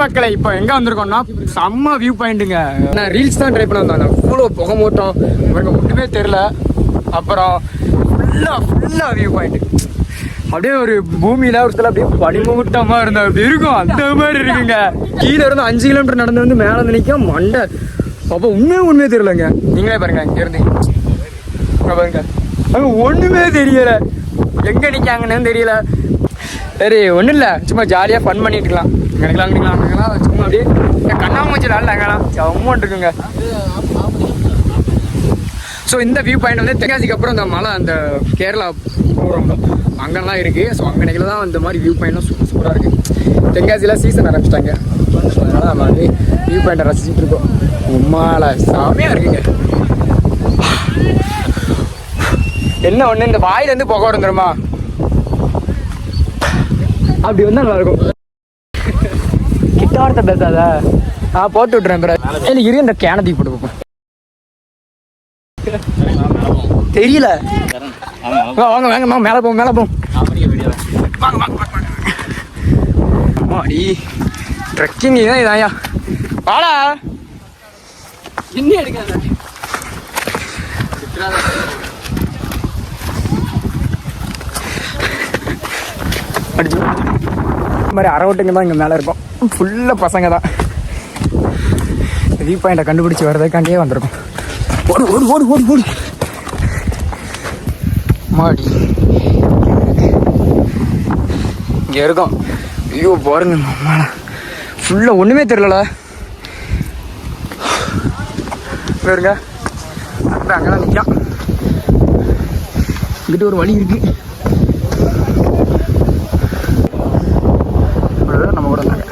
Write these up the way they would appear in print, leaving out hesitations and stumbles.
மக்களை இப்போ எங்க வந்திருக்கோம்னா செம்ம வியூ பாயிண்ட்டுங்க. நான் ரீல்ஸ் தான் ட்ரை பண்ண வந்தாங்க. அவ்வளோ புகை மூட்டம் எனக்கு ஒன்றுமே தெரில. அப்புறம் ஃபுல்லா வியூ பாயிண்ட் அப்படியே ஒரு பூமியில ஒரு சில அப்படியே பனிமூட்டமா இருந்தா அப்படி இருக்கும். அந்த மாதிரி இருக்குங்க. கீழே இருந்து 5 கிலோமீட்டர் நடந்து வந்து மேலே வந்து நிற்க மண்டை அப்போ உண்மையே தெரியலங்க. நீங்களே பாருங்க இங்க இருந்து பாருங்க அங்க ஒண்ணுமே தெரியல. எங்க நிக்காங்கன்னு தெரியல. சரி ஒன்றும் இல்லை, சும்மா ஜாலியாக ஃபன் பண்ணிட்டு இருக்கலாம். அங்கெல்லாம் சும்மா அப்படியே கண்ணாமூச்சி விளாட்லாங்கலாம் செம்மன் இருக்குங்க. ஸோ இந்த வியூ பாயிண்ட் வந்து தென்காசிக்கு அப்புறம் இந்த மலை அந்த கேரளா போகிறோம் அங்கெல்லாம் இருக்குது. ஸோ அங்கே தான் இந்த மாதிரி வியூ பாயிண்ட்லாம் சூப்பராக இருக்குது. தென்காசியில் சீசன் ஆரம்பிச்சிட்டாங்க. அதனால் நம்ம வந்து வியூ பாயிண்ட்டை ரசிச்சுட்டு இருக்கோம். உம்மால செமையாக இருக்குங்க. என்ன ஒன்று இந்த வாயிலேருந்து புகை வந்துருமா அப்படி வந்தால் நல்லாயிருக்கும். கிட்டார்த்த பேசாத நான் போட்டு விட்றேன். இல்லை இரு இந்த கேனை தூக்கி போட்டு பார்ப்போம். தெரியல. வாங்க மேலே போவோம் அடி ட்ரெக்கிங் தான் இதாயா. வாடா இன்னும் எடுக்காத அடிச்சு இந்த மாதிரி அரைவட்டுங்க தான் இங்கே மேலே இருக்கும். ஃபுல்லாக பசங்க தான். வியூ பாயிண்டை கண்டுபிடிச்சி வர்றதுக்காண்டியே வந்திருக்கும். ஓடு மாடி இங்கே இருக்கும். ஐயோ பாருங்க மேலே ஃபுல்லாக ஒன்றுமே தெரியல. பாருங்க அங்கெல்லாம் நிற்கான். இங்கிட்ட ஒரு வழி இருக்கு. நம்ம கூட இருந்தாங்க.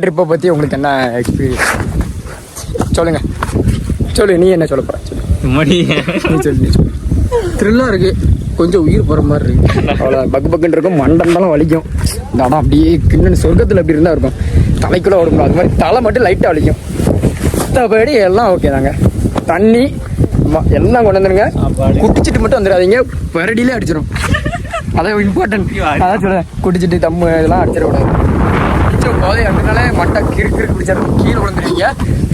ட்ரிப்பை பற்றி உங்களுக்கு என்ன எக்ஸ்பீரியன்ஸ் சொல்லு. நீ என்ன சொல்ல போற? சொல்லு. த்ரில்லாக இருக்கு. கொஞ்சம் உயிர் போகிற மாதிரி இருக்கு. அவ்வளோ பக்குன்னு இருக்கும். மண்டலம் வலிக்கும். இந்த இடம் அப்படியே கிண்ணு சொர்க்கத்தில் அப்படி இருந்தால் இருக்கும். தலைக்குள்ளே ஓடும். அது மாதிரி தலை மட்டும் லைட்டாக வலிக்கும். மற்றபடி எல்லாம் ஓகே தாங்க. தண்ணி எல்லாம் கொண்டு வந்துடுங்க. குடிச்சிட்டு மட்டும் வந்துடாதீங்க. பரடியிலே அடிச்சிடும். அதான் இம்பார்ட்டன்ட். அதான் சொல்லுவேன். குடிச்சிட்டு தம்மு இதெல்லாம் அடிச்சிடக்கூடாது. போதை அப்படின்னாலே மட்டை கிறுக்கு பிடிச்சாலும் கீழே விழுந்துருவீங்க.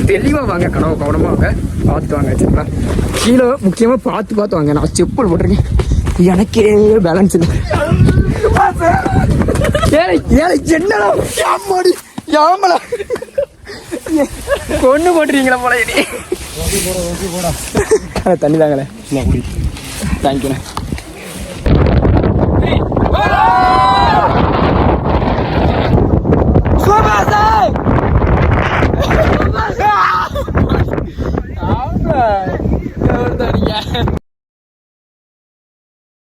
தெளிவாக வாங்க. கவனமாக வாங்க. பார்த்து வாங்க. சரிங்களா? கீழே முக்கியமாக பார்த்து வாங்க. நான் செப்பல் போட்டிருக்கேன். எனக்கே பேலன்ஸ் இல்லை. என்னடா யாமலா கொண்டு போட்டுருவீங்களா போல. தண்ணி தாங்களே. தேங்க்யூண்ணே.